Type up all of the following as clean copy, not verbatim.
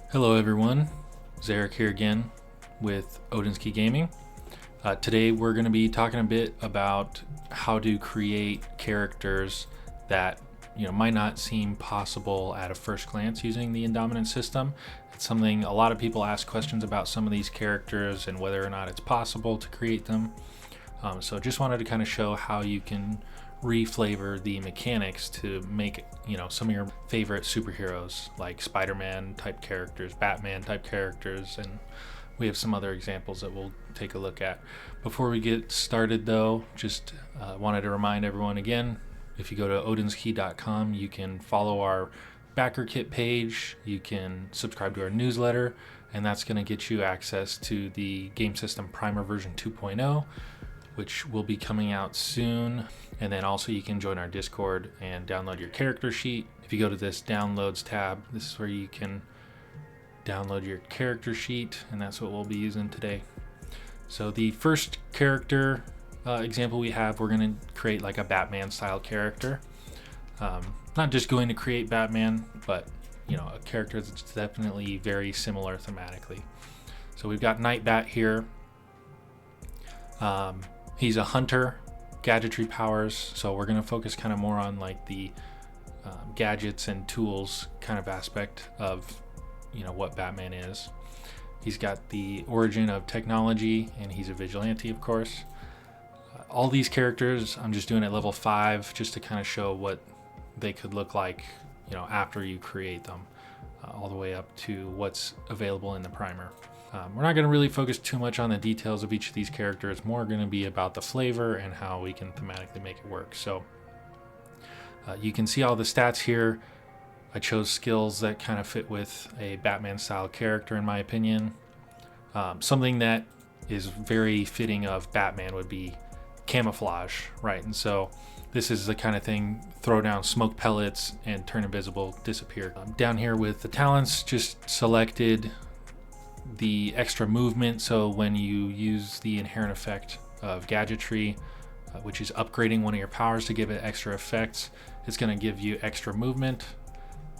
Hello everyone, Zarek here again with Odynski Gaming. Today we're going to be talking a bit about how to create characters that might not seem possible at a first glance using the Indominant system. It's something a lot of people ask questions about, some of these characters and whether or not it's possible to create them. So just wanted to kind of show how you can reflavor the mechanics to make some of your favorite superheroes, like Spider-Man type characters, Batman type characters, and we have some other examples that we'll take a look at. Before we get started though, just wanted to remind everyone again, if you go to odynski.com, you can follow our backer kit page, you can subscribe to our newsletter, and that's going to get you access to the game system primer version 2.0, which will be coming out soon. And then also you can join our Discord and download your character sheet. If you go to this downloads tab, this is where you can download your character sheet, and that's what we'll be using today. So the first character example we have, we're going to create like a Batman style character. Not just going to create Batman, but a character that's definitely very similar thematically. So we've got Nightbat here. He's a hunter, gadgetry powers, so we're going to focus kind of more on like the gadgets and tools kind of aspect of what Batman is. He's got the origin of technology, and he's a vigilante, of course. All these characters I'm just doing at level 5 just to kind of show what they could look like after you create them, all the way up to what's available in the primer. We're not going to really focus too much on the details of each of these characters, more going to be about the flavor and how we can thematically make it work. So you can see all the stats here. I chose skills that kind of fit with a Batman style character in my opinion. Something that is very fitting of Batman would be camouflage, right? And so this is the kind of thing, throw down smoke pellets and turn invisible, disappear. Down here with the talents, just selected the extra movement, so when you use the inherent effect of gadgetry, which is upgrading one of your powers to give it extra effects, it's going to give you extra movement,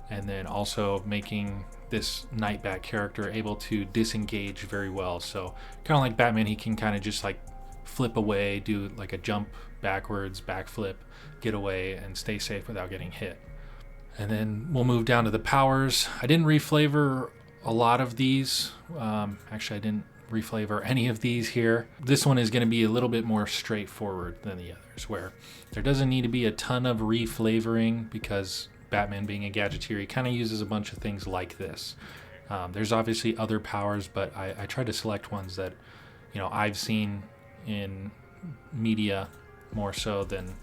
and then also making this Nightbat character able to disengage very well. So kind of like Batman, he can kind of just like flip away, do like a jump backwards, backflip, get away and stay safe without getting hit. And then we'll move down to the powers. I didn't reflavor a lot of these. Actually, I didn't reflavor any of these here. This one is going to be a little bit more straightforward than the others, where there doesn't need to be a ton of reflavoring, because Batman being a gadgeteer, he kind of uses a bunch of things like this. There's obviously other powers, but I tried to select ones that I've seen in media more so than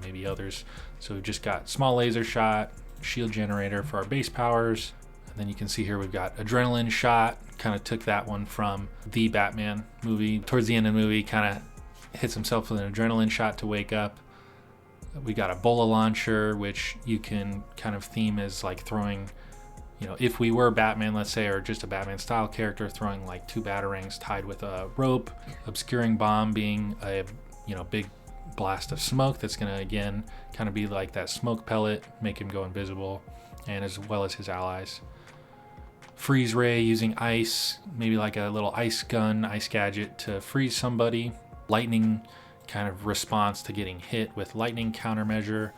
maybe others. So we've just got small laser shot, shield generator for our base powers. Then you can see here we've got adrenaline shot, kind of took that one from the Batman movie. Towards the end of the movie, kind of hits himself with an adrenaline shot to wake up. We got a bola launcher, which you can kind of theme as like throwing, if we were Batman, let's say, or just a Batman style character, throwing like 2 batarangs tied with a rope. Obscuring bomb being a big blast of smoke that's going to again kind of be like that smoke pellet, make him go invisible, and as well as his allies. Freeze ray using ice, maybe like a little ice gun, ice gadget to freeze somebody. Lightning kind of response to getting hit with lightning countermeasure,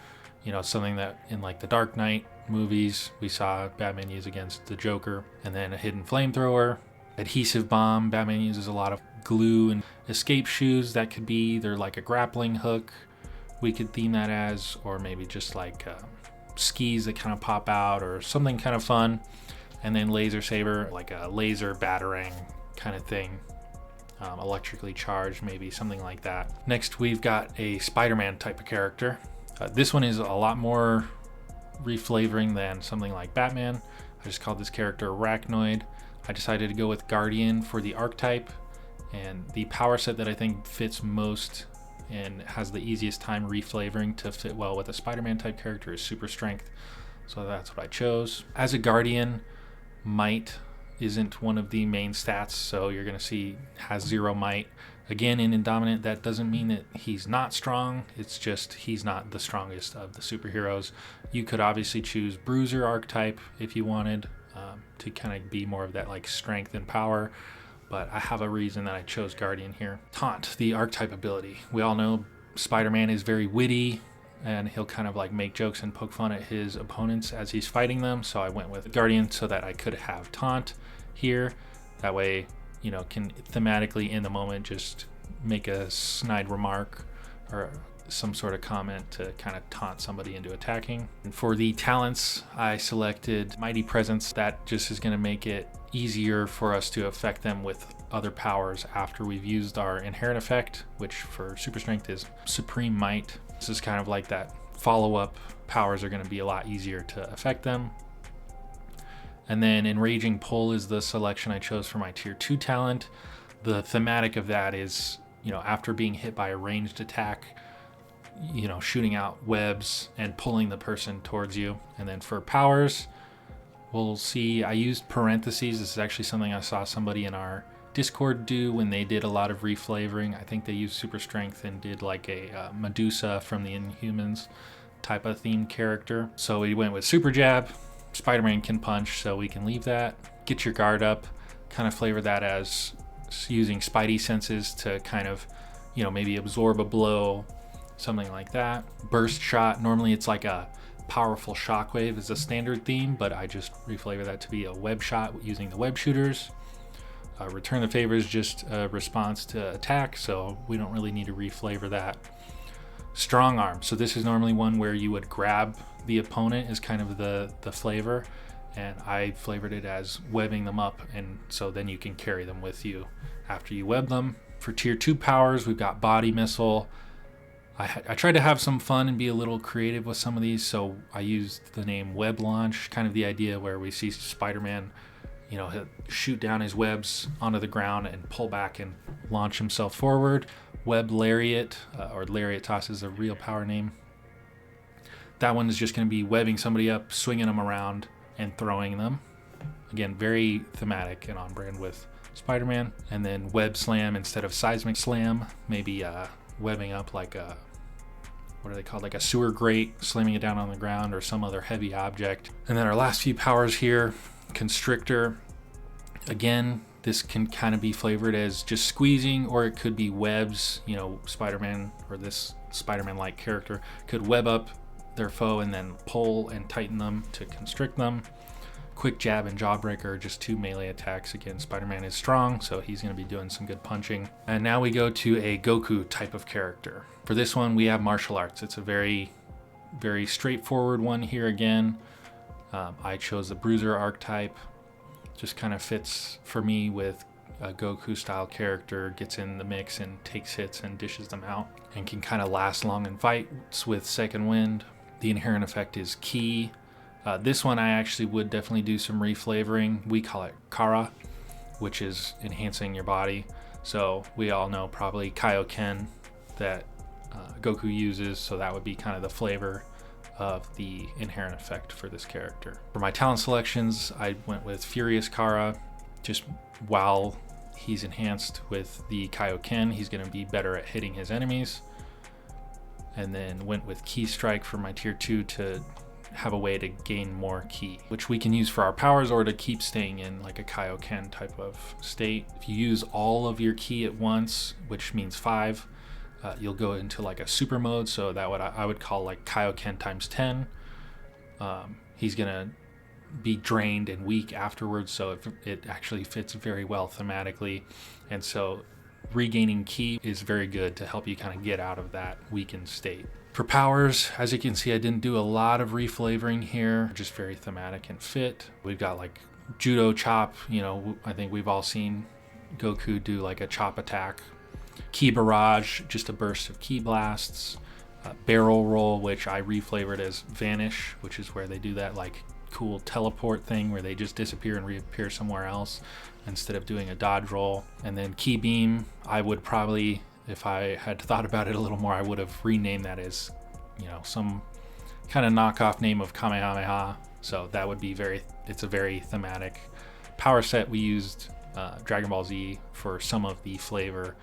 something that in like the Dark Knight movies we saw Batman use against the Joker. And then a hidden flamethrower. Adhesive bomb, Batman uses a lot of glue. And escape shoes, that could be either like a grappling hook, we could theme that as, or maybe just like skis that kind of pop out or something kind of fun. And then laser saber, like a laser batarang kind of thing, electrically charged, maybe something like that. Next, we've got a Spider-Man type of character. This one is a lot more reflavoring than something like Batman. I just called this character Arachnoid. I decided to go with Guardian for the archetype, and the power set that I think fits most and has the easiest time reflavoring to fit well with a Spider-Man type character is Super Strength. So that's what I chose. As a Guardian, might isn't one of the main stats, so you're going to see has 0 might. Again, in Indominant, that doesn't mean that he's not strong, it's just he's not the strongest of the superheroes. You could obviously choose Bruiser archetype if you wanted. to kind of be more of that like strength and power. But I have a reason that I chose Guardian here. Taunt, the archetype ability. We all know Spider-Man is very witty, and he'll kind of like make jokes and poke fun at his opponents as he's fighting them. So I went with Guardian so that I could have Taunt here. That way, you know, can thematically in the moment just make a snide remark or some sort of comment to kind of taunt somebody into attacking. And for the talents, I selected Mighty Presence. That just is going to make it easier for us to affect them with other powers after we've used our inherent effect, which for super strength is Supreme Might. This is kind of like that follow-up powers are going to be a lot easier to affect them. And then Enraging Pull is the selection I chose for my tier 2 talent. The thematic of that is, you know, after being hit by a ranged attack, you know, shooting out webs and pulling the person towards you. And then for powers, we'll see, I used parentheses. This is actually something I saw somebody in our Discord do when they did a lot of reflavoring. I think they used super strength and did like a Medusa from the Inhumans type of themed character. So we went with super jab. Spider-Man can punch, so we can leave that. Get your guard up, kind of flavor that as using Spidey senses to kind of, you know, maybe absorb a blow, something like that. Burst shot, normally it's like a powerful shockwave is a standard theme, but I just reflavor that to be a web shot using the web shooters. Return the favor is just a response to attack, so we don't really need to reflavor that. Strong arm, so this is normally one where you would grab the opponent is kind of the flavor, and I flavored it as webbing them up, and so then you can carry them with you after you web them. For tier 2 powers, we've got Body Missile. I tried to have some fun and be a little creative with some of these, so I used the name Web Launch, kind of the idea where we see Spider-Man, you know, he'll shoot down his webs onto the ground and pull back and launch himself forward. Web Lariat, or Lariat Toss is a real power name. That one is just going to be webbing somebody up, swinging them around, and throwing them. Again, very thematic and on brand with Spider-Man. And then Web Slam instead of Seismic Slam, maybe webbing up like a, what are they called, like a sewer grate, slamming it down on the ground or some other heavy object. And then our last few powers here, Constrictor. Again, this can kind of be flavored as just squeezing, or it could be webs. You know, Spider-Man, or this Spider-Man-like character, could web up their foe and then pull and tighten them to constrict them. Quick Jab and Jawbreaker, just 2 melee attacks. Again, Spider-Man is strong, so he's going to be doing some good punching. And now we go to a Goku type of character. For this one, we have martial arts. It's a very, very straightforward one here again. I chose the Bruiser archetype. Just kind of fits for me with a Goku style character, gets in the mix and takes hits and dishes them out, and can kind of last long in fights with second wind. The inherent effect is Ki. This one I actually would definitely do some reflavoring. We call it Kara, which is enhancing your body. So we all know probably Kaioken that Goku uses, so that would be kind of the flavor of the inherent effect for this character. For my talent selections, I went with Furious Kara. Just while he's enhanced with the Kaioken, he's going to be better at hitting his enemies. And then went with Ki Strike for my tier 2 to have a way to gain more ki, which we can use for our powers or to keep staying in like a Kaioken type of state. If you use all of your ki at once, which means 5, you'll go into like a super mode, so that I would call like Kaioken times 10. He's gonna be drained and weak afterwards, so it actually fits very well thematically, and so regaining ki is very good to help you kind of get out of that weakened state. For powers, as you can see, I didn't do a lot of reflavoring here, just very thematic and fit. We've got like Judo Chop, you know, I think we've all seen Goku do like a chop attack. Ki Barrage, just a burst of ki blasts. Barrel Roll, which I reflavored as Vanish, which is where they do that like cool teleport thing where they just disappear and reappear somewhere else instead of doing a dodge roll. And then Ki Beam, I would probably, if I had thought about it a little more, I would have renamed that as, you know, some kind of knockoff name of Kamehameha. So that would be it's a very thematic power set. We used Dragon Ball Z for some of the flavor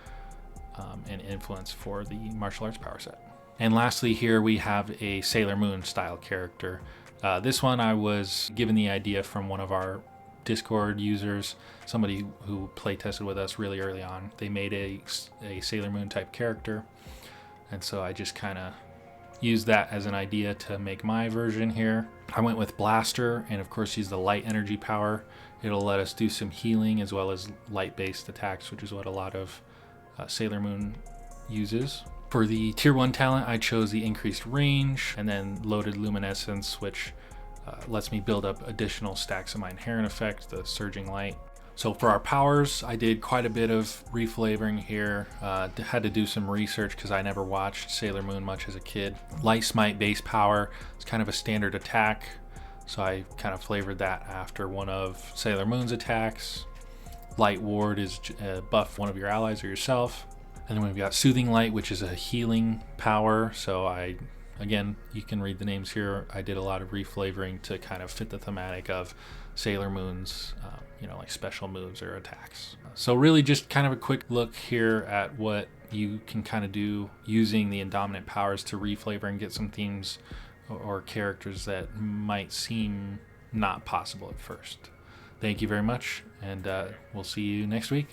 and influence for the martial arts power set. And lastly here we have a Sailor Moon style character. This one I was given the idea from one of our Discord users, somebody who play tested with us really early on. They made a Sailor Moon type character, and so I just kind of used that as an idea to make my version here. I went with Blaster, and of course use the light energy power. It'll let us do some healing as well as light-based attacks, which is what a lot of Sailor Moon uses. For the tier 1 talent, I chose the increased range and then loaded luminescence, which lets me build up additional stacks of my inherent effect, the surging light. So for our powers, I did quite a bit of reflavoring here. Had to do some research because I never watched Sailor Moon much as a kid. Light Smite base power is kind of a standard attack, so I kind of flavored that after one of Sailor Moon's attacks. Light Ward is buff one of your allies or yourself. And then we've got Soothing Light, which is a healing power. So again, you can read the names here. I did a lot of reflavoring to kind of fit the thematic of Sailor Moon's, like special moves or attacks. So really just kind of a quick look here at what you can kind of do using the Indominant powers to reflavor and get some themes or characters that might seem not possible at first. Thank you very much, and we'll see you next week.